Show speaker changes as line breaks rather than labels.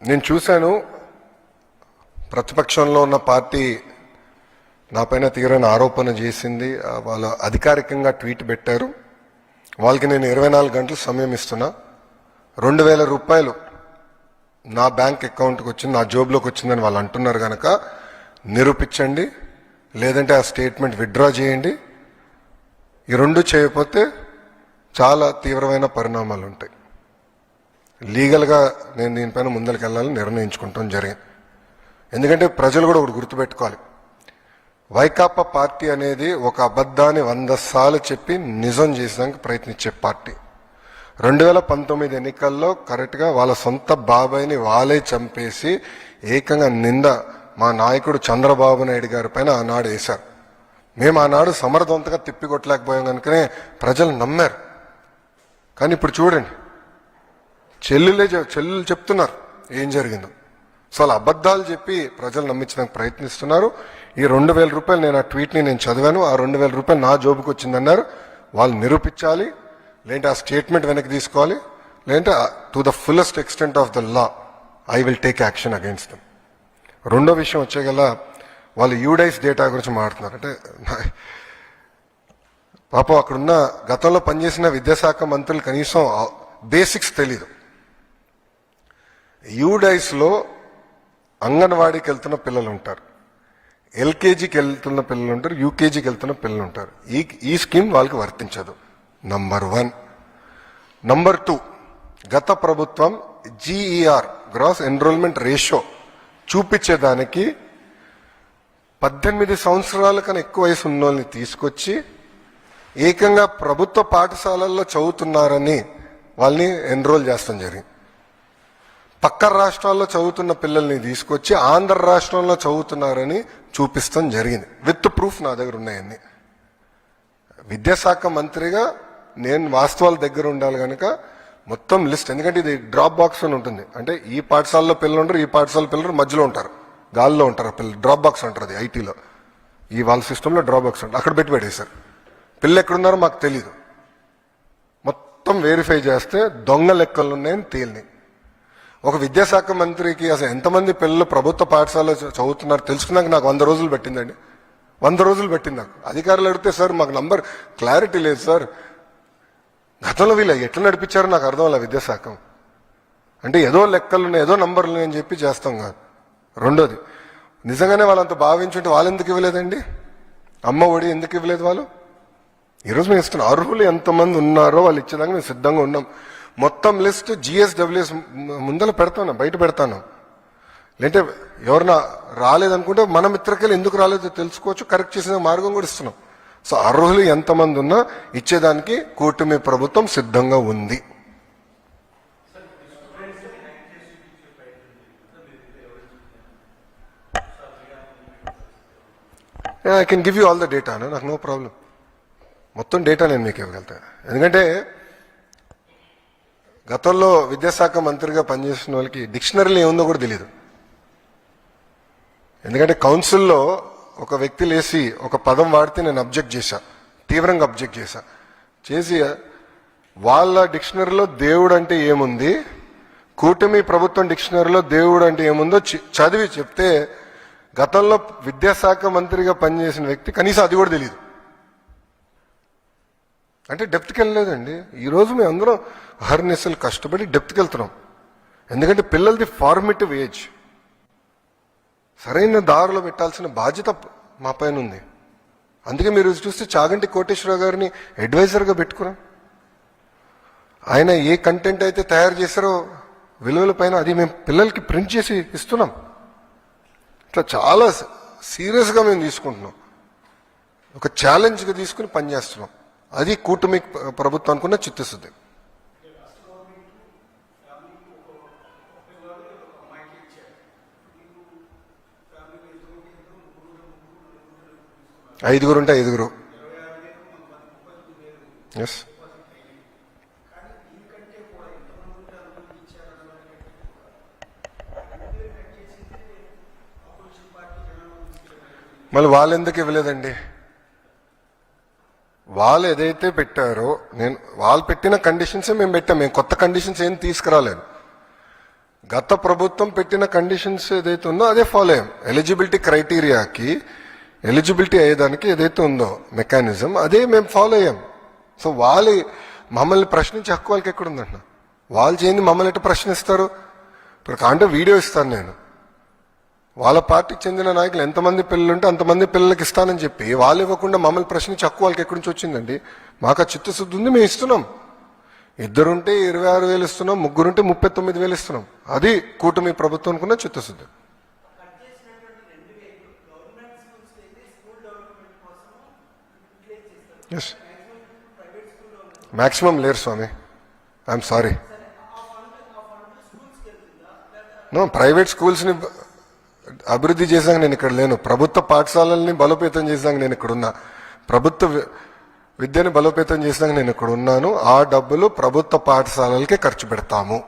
నేను చూశాను ప్రతిపక్షంలో ఉన్న పార్టీ నాపైన తీవ్రమైన ఆరోపణ చేసింది. వాళ్ళు అధికారికంగా ట్వీట్ పెట్టారు. వాళ్ళకి నేను 24 గంటలు సమయం ఇస్తున్నా. 2000 రూపాయలు నా బ్యాంక్ అకౌంట్కి వచ్చింది, నా జోబులోకి వచ్చిందని వాళ్ళు అంటున్నారు కనుక నిరూపించండి, లేదంటే ఆ స్టేట్మెంట్ విత్డ్రా చేయండి. ఈ రెండు చేయకపోతే చాలా తీవ్రమైన పరిణామాలు ఉంటాయి. లీగల్గా నేను దీనిపైన ముందరికి వెళ్ళాలని నిర్ణయించుకుంటాం జరిగింది. ఎందుకంటే ప్రజలు కూడా ఒకటి గుర్తుపెట్టుకోవాలి, వైకాపా పార్టీ అనేది ఒక అబద్ధాన్ని 100 సార్లు చెప్పి నిజం చేసేదానికి ప్రయత్నించే పార్టీ. 2019 ఎన్నికల్లో కరెక్ట్గా వాళ్ళ సొంత బాబాయిని వాళ్ళే చంపేసి ఏకంగా నింద మా నాయకుడు చంద్రబాబు నాయుడు గారి పైన ఆనాడు వేశారు. మేము ఆనాడు సమర్థవంతంగా తిప్పికొట్టలేకపోయాం కనుకనే ప్రజలు నమ్మారు. కానీ ఇప్పుడు చూడండి, చెల్లెలు చెప్తున్నారు ఏం జరిగిందో. సో అలా అబద్ధాలు చెప్పి ప్రజలు నమ్మించడానికి ప్రయత్నిస్తున్నారు. ఈ 2000 రూపాయలు నేను ఆ ట్వీట్ని నేను చదివాను. ఆ 2000 రూపాయలు నా జోబుకి వచ్చిందన్నారు. వాళ్ళు నిరూపించాలి, లేదంటే ఆ స్టేట్మెంట్ వెనక్కి తీసుకోవాలి, లేదంటే to the fullest extent of the law I will take action against them. రెండో విషయం వచ్చేగల వాళ్ళు యూడైస్ డేటా గురించి మాట్లాడుతున్నారు. అంటే పాపం అక్కడున్న గతంలో పనిచేసిన విద్యాశాఖ మంత్రులు కనీసం బేసిక్స్ తెలీదు. యూడైస్లో అంగన్వాడీకి వెళ్తున్న పిల్లలు ఉంటారు, ఎల్కేజీకి వెళ్తున్న పిల్లలు ఉంటారు, యూకేజీకి వెళ్తున్న పిల్లలు ఉంటారు. ఈ స్కీమ్ వాళ్ళకి వర్తించదు. నంబర్ 1. నంబర్ 2, గత ప్రభుత్వం జీఈఆర్ గ్రాస్ ఎన్రోల్మెంట్ రేషియో చూపించేదానికి 18 సంవత్సరాల కన్నా ఎక్కువ వయసు ఉన్న వాళ్ళని తీసుకొచ్చి ఏకంగా ప్రభుత్వ పాఠశాలల్లో చదువుతున్నారని వాళ్ళని ఎన్రోల్ చేస్తాం జరిగింది. పక్క రాష్ట్రాల్లో చదువుతున్న పిల్లల్ని తీసుకొచ్చి ఆంధ్ర రాష్ట్రంలో చదువుతున్నారని చూపిస్తాం జరిగింది. విత్ ప్రూఫ్ నా దగ్గర ఉన్నాయన్నీ. విద్యాశాఖ మంత్రిగా నేను వాస్తవాల దగ్గర ఉండాలి కనుక మొత్తం లిస్ట్, ఎందుకంటే ఇది డ్రాప్ బాక్స్ అని ఉంటుంది. అంటే ఈ పాఠశాలలో పిల్లలు ఉంటారు, ఈ పాఠశాల పిల్లలు మధ్యలో ఉంటారు, గాల్లో ఉంటారు పిల్లలు. డ్రాప్ బాక్స్ అంటారు అది ఐటీలో. ఈ వాళ్ళ సిస్టంలో డ్రాప్ బాక్స్ ఉంటుంది. అక్కడ పెట్టేశారు. పిల్లలు ఎక్కడున్నారో మాకు తెలీదు. మొత్తం వెరిఫై చేస్తే దొంగ లెక్కలు ఉన్నాయని తేలినాయి. ఒక విద్యాశాఖ మంత్రికి అసలు ఎంతమంది పిల్లలు ప్రభుత్వ పాఠశాలలో చదువుతున్నారు తెలుసుకున్నాక నాకు 100 రోజులు పెట్టిందండి. 100 రోజులు పెట్టింది నాకు. అధికారులు అడిగితే సార్ మాకు నంబర్ క్లారిటీ లేదు సార్, గతంలో వీళ్ళు ఎట్లా నడిపించారో నాకు అర్థం అలా విద్యాశాఖ. అంటే ఏదో లెక్కలు ఉన్నాయి, ఏదో నంబర్లు ఉన్నాయని చెప్పి చేస్తాం కాదు. రెండోది, నిజంగానే వాళ్ళంత భావించుంటే వాళ్ళు ఎందుకు ఇవ్వలేదండి? అమ్మ ఒడి ఎందుకు ఇవ్వలేదు వాళ్ళు? ఈరోజు మేము ఇస్తున్నాం. అర్హులు ఎంతమంది ఉన్నారో వాళ్ళు ఇచ్చేదాకా మేము సిద్ధంగా ఉన్నాం. మొత్తం లిస్ట్ GSWS ముందర పెడతాను, బయట పెడతాను. లేదంటే ఎవరన్నా రాలేదనుకుంటే మన మిత్రకెళ్ళి ఎందుకు రాలేదో తెలుసుకోవచ్చు, కరెక్ట్ చేసిన మార్గం కూడా ఇస్తున్నాం. సో అర్హులు ఎంతమంది ఉన్నా ఇచ్చేదానికి కూటమి ప్రభుత్వం సిద్ధంగా ఉంది. I can give you all the data, నాకు నో ప్రాబ్లం. మొత్తం డేటా నేను మీకు ఇవ్వగలుగుతాను. ఎందుకంటే గతంలో విద్యాశాఖ మంత్రిగా పనిచేసిన వాళ్ళకి డిక్షనరీలో ఏముందో కూడా తెలియదు. ఎందుకంటే కౌన్సిల్లో ఒక వ్యక్తి లేసి ఒక పదం వాడితే నేను అబ్జెక్ట్ చేశా, తీవ్రంగా అబ్జెక్ట్ చేసి వాళ్ళ డిక్షనరీలో దేవుడు అంటే ఏముంది, కూటమి ప్రభుత్వం డిక్షనరీలో దేవుడు అంటే ఏముందో చదివి చెప్తే గతంలో విద్యాశాఖ మంత్రిగా పనిచేసిన వ్యక్తి కనీసం అది కూడా తెలియదు. అంటే డెప్త్కి వెళ్ళలేదండి. ఈరోజు మేము అందరం అహర్నిశలు కష్టపడి డెప్త్కి వెళ్తున్నాం. ఎందుకంటే పిల్లలది ఫార్మేటివ్ ఏజ్, సరైన దారిలో పెట్టాల్సిన బాధ్యత మా పైన ఉంది. అందుకే మీరు చూస్తే చాగంటి కోటేశ్వరరావు గారిని అడ్వైజర్గా పెట్టుకున్నాం. ఆయన ఏ కంటెంట్ అయితే తయారు చేశారో విలువల పైన అది మేము పిల్లలకి ప్రింట్ చేసి ఇస్తున్నాం. ఇట్లా చాలా సీరియస్గా మేము తీసుకుంటున్నాం. ఒక ఛాలెంజ్గా తీసుకుని పనిచేస్తున్నాం. అది కూటమి ప్రభుత్వానికి ఉన్న చిత్తశుద్ధి. ఐదుగురు ఉంటే 5. ఎస్, మళ్ళీ వాళ్ళు ఎందుకు ఇవ్వలేదండి? వాళ్ళు ఏదైతే పెట్టారో వాళ్ళు పెట్టిన కండిషన్సే మేము పెట్టాం. మేము కొత్త కండిషన్స్ ఏం తీసుకురాలేదు. గత ప్రభుత్వం పెట్టిన కండిషన్స్ ఏదైతే ఉందో అదే ఫాలో అయ్యాం. ఎలిజిబిలిటీ క్రైటీరియాకి ఎలిజిబిలిటీ అయ్యేదానికి ఏదైతే ఉందో మెకానిజం అదే మేము ఫాలో అయ్యాం. సో మమ్మల్ని ప్రశ్నించే హక్కు వాళ్ళకి ఎక్కడుందంట? వాళ్ళు చేయండి మమ్మల్ని ఎట్లా ప్రశ్నిస్తారు? ఇప్పుడు కాంటే వీడియో ఇస్తాను నేను, వాళ్ళ పార్టీకి చెందిన నాయకులు ఎంతమంది పిల్లలు ఉంటే అంతమంది పిల్లలకి ఇస్తానని చెప్పి వాళ్ళు ఇవ్వకుండా మమ్మల్ని ప్రశ్నించే హక్కు వాళ్ళకి ఎక్కడి నుంచి వచ్చిందండి? మాకు ఆ చిత్తశుద్ధి ఉంది, మేము ఇస్తున్నాం. 2 ఉంటే 26,000 ఇస్తున్నాం, 3 ఉంటే 39,000 ఇస్తున్నాం. అది కూటమి ప్రభుత్వానికి ఉన్న చిత్తశుద్ధి. ఎస్, మ్యాక్సిమం లేరు స్వామి, ఐఎమ్ సారీ. నో, ప్రైవేట్ స్కూల్స్ని అభివృద్ధి చేసాక నేను ఇక్కడ లేను. ప్రభుత్వ పాఠశాలల్ని బలోపేతం చేసాక నేను ఇక్కడ ఉన్నా. ప్రభుత్వ విద్యని బలోపేతం చేసాక నేను ఇక్కడ ఉన్నాను. ఆ డబ్బులు ప్రభుత్వ పాఠశాలలకే ఖర్చు పెడతాము.